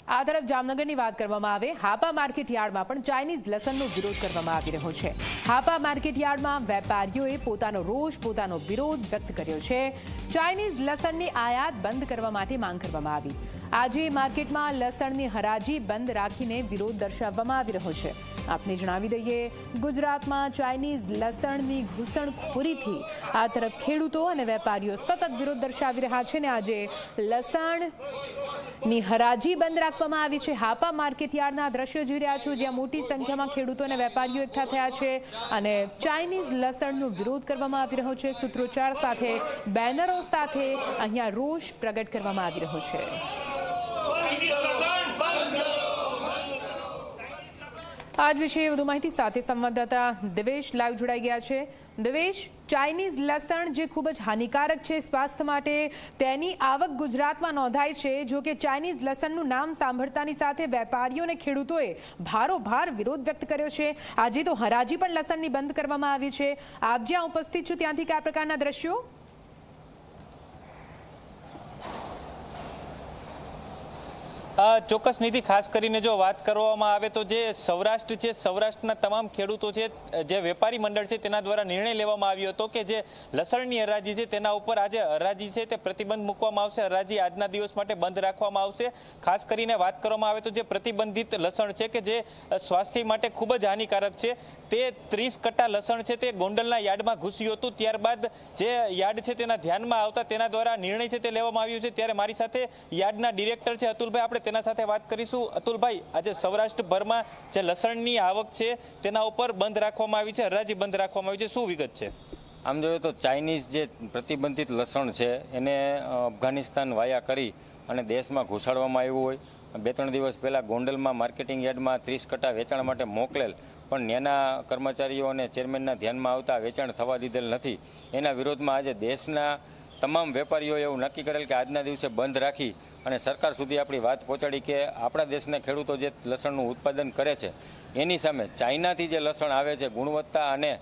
આ તરફ જામનગરની વાત કરવામાં આવે, હાપા માર્કેટ યાર્ડમાં પણ ચાઇનીઝ લસણનો વિરોધ કરવામાં આવી રહ્યો છે। હાપા માર્કેટ યાર્ડમાં વેપારીઓએ પોતાનો રોષ, પોતાનો વિરોધ વ્યક્ત કર્યો છે। ચાઇનીઝ લસણની આયાત બંધ કરવા માટે માંગ કરવામાં આવી। આજે માર્કેટમાં લસણની હરાજી બંધ રાખીને વિરોધ દર્શાવવામાં આવી રહ્યો છે। આપને જણાવી દઈએ, ગુજરાતમાં ચાઇનીઝ લસણની ઘૂસણખોરીથી આ તરફ ખેડૂતો અને વેપારીઓ સતત વિરોધ દર્શાવી રહ્યા છે ને આજે લસણની હરાજી બંધ રાખવામાં આવી છે। હાપા માર્કેટ યાર્ડના દ્રશ્યો જોઈ રહ્યા છો, જ્યાં મોટી સંખ્યામાં ખેડૂતો અને વેપારીઓ એકઠા થયા છે અને ચાઇનીઝ લસણનો વિરોધ કરવામાં આવી રહ્યો છે। સૂત્રોચ્ચાર સાથે, બેનરો સાથે અહીંયા રોષ પ્રગટ કરવામાં આવી રહ્યો છે। આજ વિશે વધુ માહિતી સાથે સંવાદદાતા દિવેશ લાઈવ જોડાઈ ગયા છે। દિવેશ, ચાઇનીઝ લસણ જે ખૂબ જ હાનિકારક છે સ્વાસ્થ્ય માટે, તેની આવક ગુજરાતમાં નોંધાઈ છે। જો કે ચાઇનીઝ લસણનું નામ સાંભળતાની સાથે વેપારીઓ અને ખેડૂતોએ ભારોભાર વિરોધ વ્યક્ત કર્યો છે। આજે તો હરાજી પણ લસણની બંધ કરવામાં આવી છે। આપ જ્યાં ઉપસ્થિત છો ત્યાંથી કયા પ્રકારના દ્રશ્યો? ચોક્કસ નિધિ, ખાસ કરીને જો વાત કરવામાં આવે તો જે સૌરાષ્ટ્ર છે, સૌરાષ્ટ્રના તમામ ખેડૂતો છે, જે વેપારી મંડળ છે તેના દ્વારા નિર્ણય લેવામાં આવ્યો હતો કે જે લસણની હરાજી છે તેના ઉપર આજે હરાજી છે તે પ્રતિબંધ મૂકવામાં આવશે। હરાજી આજના દિવસ માટે બંધ રાખવામાં આવશે। ખાસ કરીને વાત કરવામાં આવે તો જે પ્રતિબંધિત લસણ છે કે જે સ્વાસ્થ્ય માટે ખૂબ જ હાનિકારક છે, તે 30 કટ્ટા લસણ છે તે ગોંડલના યાર્ડમાં ઘૂસ્યું હતું। ત્યારબાદ જે યાર્ડ છે તેના ધ્યાનમાં આવતા તેના દ્વારા નિર્ણય છે તે લેવામાં આવ્યો છે। ત્યારે મારી સાથે યાર્ડના ડિરેક્ટર છે અતુલભાઈ, આપણે તેના સાથે વાત કરીશું। અતુલભાઈ, આજે સૌરાષ્ટ્રભરમાં જે લસણની આવક છે તેના ઉપર બંધ રાખવામાં આવી છે, હરાજી બંધ રાખવામાં આવી છે, શું વિગત છે? આમ જોઈએ તો ચાઇનીઝ જે પ્રતિબંધિત લસણ છે એને અફઘાનિસ્તાન વાયા કરી અને દેશમાં ઘુસાડવામાં આવ્યું હોય। 2-3 દિવસ પહેલાં ગોંડલમાં માર્કેટિંગ યાર્ડમાં 30 કટ્ટા વેચાણ માટે મોકલેલ, પણ ત્યાંના કર્મચારીઓ અને ચેરમેનના ધ્યાનમાં આવતા વેચાણ થવા દીધેલ નથી। એના વિરોધમાં આજે દેશના તમામ વેપારીઓએ એવું નક્કી કરેલ કે આજના દિવસે બંધ રાખી અને સરકાર સુધી આપણી વાત પહોંચાડી કે આપણા દેશના ખેડૂતો જે લસણનું ઉત્પાદન કરે છે એની સામે ચાઇનાથી જે લસણ આવે છે ગુણવત્તા અને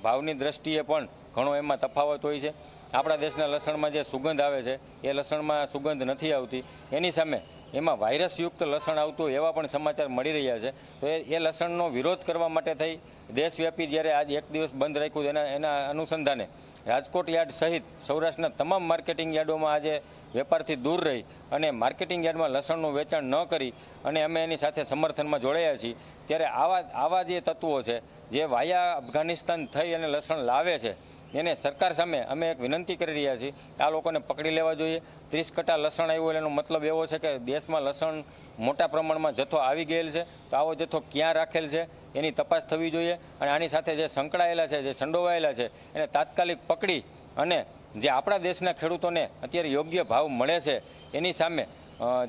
ભાવની દ્રષ્ટિએ પણ ઘણો એમાં તફાવત હોય છે। આપણા દેશના લસણમાં જે સુગંધ આવે છે એ લસણમાં સુગંધ નથી આવતી, એની સામે એમાં વાયરસયુક્ત લસણ આવતું એવા પણ સમાચાર મળી રહ્યા છે। તો એ લસણનો વિરોધ કરવા માટે થઈ દેશવ્યાપી જ્યારે આજ એક દિવસ બંધ રાખ્યું એના અનુસંધાને રાજકોટ યાર્ડ સહિત સૌરાષ્ટ્રના તમામ માર્કેટિંગ યાર્ડોમાં આજે વેપારથી દૂર રહી અને માર્કેટિંગ યાર્ડમાં લસણનું વેચાણ ન કરી અને અમે એની સાથે સમર્થનમાં જોડાયા છીએ। ત્યારે આવા જે તત્વો છે જે વાયા અફઘાનિસ્તાન થઈ અને લસણ લાવે છે એને સરકાર સામે અમે એક વિનંતી કરી રહ્યા છીએ કે આ લોકોને પકડી લેવા જોઈએ। 30 કટ્ટા લસણ આવ્યું એનો મતલબ એવો છે કે દેશમાં લસણ મોટા પ્રમાણમાં જથ્થો આવી ગયેલ છે, તો આવો જથ્થો ક્યાં રાખેલ છે એની તપાસ થવી જોઈએ અને આની સાથે જે સંકળાયેલા છે, જે સંડોવાયેલા છે એને તાત્કાલિક પકડી અને જે આપણા દેશના ખેડૂતોને અત્યારે યોગ્ય ભાવ મળે છે એની સામે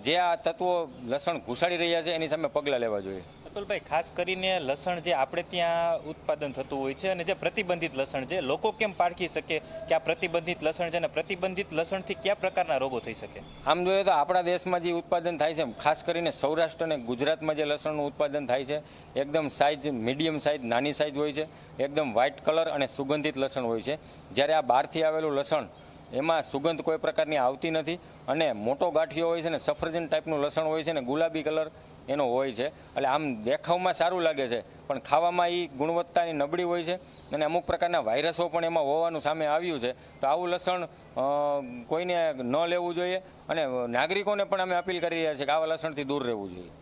જે આ તત્વો લસણ ઘુસાડી રહ્યા છે એની સામે પગલાં લેવા જોઈએ। અતુલભાઈ, ખાસ કરીને લસણ જે આપણે ત્યાં ઉત્પાદન થતું હોય છે અને જે પ્રતિબંધિત લસણ છે, લોકો કેમ પારખી શકે કે આ પ્રતિબંધિત લસણ છે અને પ્રતિબંધિત લસણથી કયા પ્રકારના રોગો થઈ શકે? આમ જોઈએ તો આપણા દેશમાં જે ઉત્પાદન થાય છે, ખાસ કરીને સૌરાષ્ટ્ર અને ગુજરાતમાં જે લસણનું ઉત્પાદન થાય છે એકદમ સાઇઝ મીડિયમ સાઇઝ, નાની સાઇઝ હોય છે, એકદમ વ્હાઇટ કલર અને સુગંધિત લસણ હોય છે। જ્યારે આ બહારથી આવેલું લસણ એમાં સુગંધ કોઈ પ્રકારની આવતી નથી અને મોટો ગાંઠિયો હોય છે ને સફરજન ટાઈપનું લસણ હોય છે ને ગુલાબી કલર એનો હોય છે। એટલે આમ દેખાવમાં સારું લાગે છે પણ ખાવામાં એ ગુણવત્તાની નબળી હોય છે અને અમુક પ્રકારના વાયરસો પણ એમાં હોવાનું સામે આવ્યું છે। તો આવું લસણ કોઈને ન લેવું જોઈએ અને નાગરિકોને પણ અમે અપીલ કરી રહ્યા છીએ કે આવા લસણથી દૂર રહેવું જોઈએ।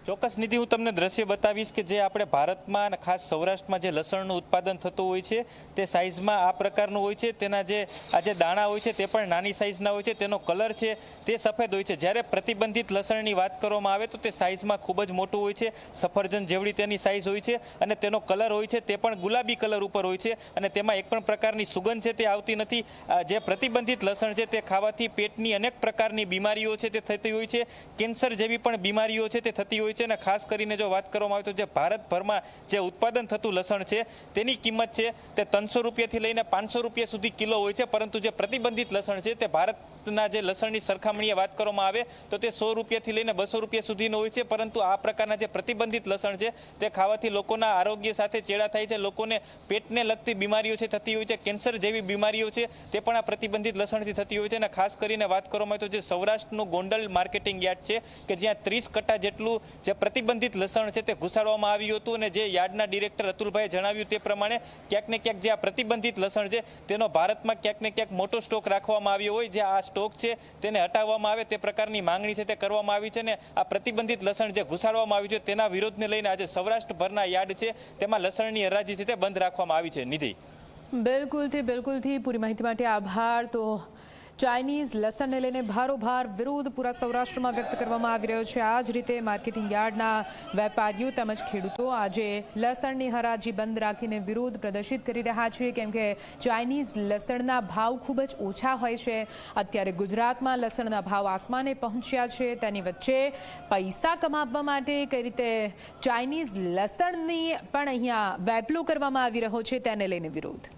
ચોક્કસ નિધિ, હું તમને દ્રશ્ય બતાવીશ કે જે આપણે ભારતમાં અને ખાસ સૌરાષ્ટ્રમાં જે લસણનું ઉત્પાદન થતું હોય છે તે સાઇઝમાં આ પ્રકારનું હોય છે। તેના જે આ જે દાણા હોય છે તે પણ નાની સાઇઝના હોય છે, તેનો કલર છે તે સફેદ હોય છે। જ્યારે પ્રતિબંધિત લસણની વાત કરવામાં આવે તો તે સાઇઝમાં ખૂબ જ મોટું હોય છે, સફરજન જેવડી તેની સાઇઝ હોય છે અને તેનો કલર હોય છે તે પણ ગુલાબી કલર ઉપર હોય છે અને તેમાં એક પણ પ્રકારની સુગંધ છે તે આવતી નથી। જે પ્રતિબંધિત લસણ છે તે ખાવાથી પેટની અનેક પ્રકારની બીમારીઓ છે તે થતી હોય છે, કેન્સર જેવી પણ બીમારીઓ છે તે થતી હોય છે। અને ખાસ કરીને જો વાત કરવામાં આવે તો જે ભારતભરમાં જે ઉત્પાદન થતું લસણ છે તેની કિંમત છે તે 300 રૂપિયાથી લઈને 500 રૂપિયા સુધી કિલો હોય છે, પરંતુ જે પ્રતિબંધિત લસણ છે તે ભારત સૌરાષ્ટ્રના જે લસણની સરખામણીએ વાત કરવામાં આવે તો તે 100 રૂપિયાથી લઈને 200 રૂપિયા સુધીનો હોય છે, પરંતુ આ પ્રકારના જે પ્રતિબંધિત લસણ છે તે ખાવાથી લોકોના આરોગ્ય સાથે ચેડા થાય છે, લોકોને પેટને લગતી બીમારીઓ છે થતી હોય છે, કેન્સર જેવી બીમારીઓ છે તે પણ આ પ્રતિબંધિત લસણથી થતી હોય છે. અને ખાસ કરીને વાત કરવામાં આવે તો જે સૌરાષ્ટ્રનું ગોંડલ માર્કેટિંગ યાર્ડ છે કે જ્યાં 30 કટ્ટા જેટલું જે પ્રતિબંધિત લસણ છે તે ઘુસાડવામાં આવ્યું હતું, અને જે યાર્ડના ડિરેક્ટર અતુલભાઈએ જણાવ્યું તે પ્રમાણે ક્યાંક ને ક્યાંક જે આ પ્રતિબંધિત લસણ છે તેનો ભારતમાં ક્યાંક ને ક્યાંક મોટો સ્ટોક રાખવામાં આવ્યો હોય, જે આ સ્ટોક છે તેને હટાવવામાં આવે તે પ્રકારની માંગણી છે તે કરવામાં આવી છે. ને આ પ્રતિબંધિત લસણ જે ઘુસાડવામાં આવ્યું છે તેના વિરોધને લઈને આજે સૌરાષ્ટ્રભરના યાર્ડ છે તેમાં લસણની હરાજી છે તે બંધ રાખવામાં આવી છે. નિધિ, બિલકુલથી પૂરી માહિતી માટે આભાર. તો ચાઇનીઝ લસણને લઈને ભારોભાર વિરોધ પૂરા સૌરાષ્ટ્રમાં વ્યક્ત કરવામાં આવી રહ્યો છે. આ જ રીતે માર્કેટિંગ યાર્ડના વેપારીઓ તેમજ ખેડૂતો આજે લસણની હરાજી બંધ રાખીને વિરોધ પ્રદર્શિત કરી રહ્યા છે, કેમ કે ચાઇનીઝ લસણના ભાવ ખૂબ જ ઓછા હોય છે. અત્યારે ગુજરાતમાં લસણના ભાવ આસમાને પહોંચ્યા છે. તેની વચ્ચે પૈસા કમાવવા માટે કઈ રીતે ચાઇનીઝ લસણની પણ અહીંયા વેપલો કરવામાં આવી રહ્યો છે તેને લઈને વિરોધ.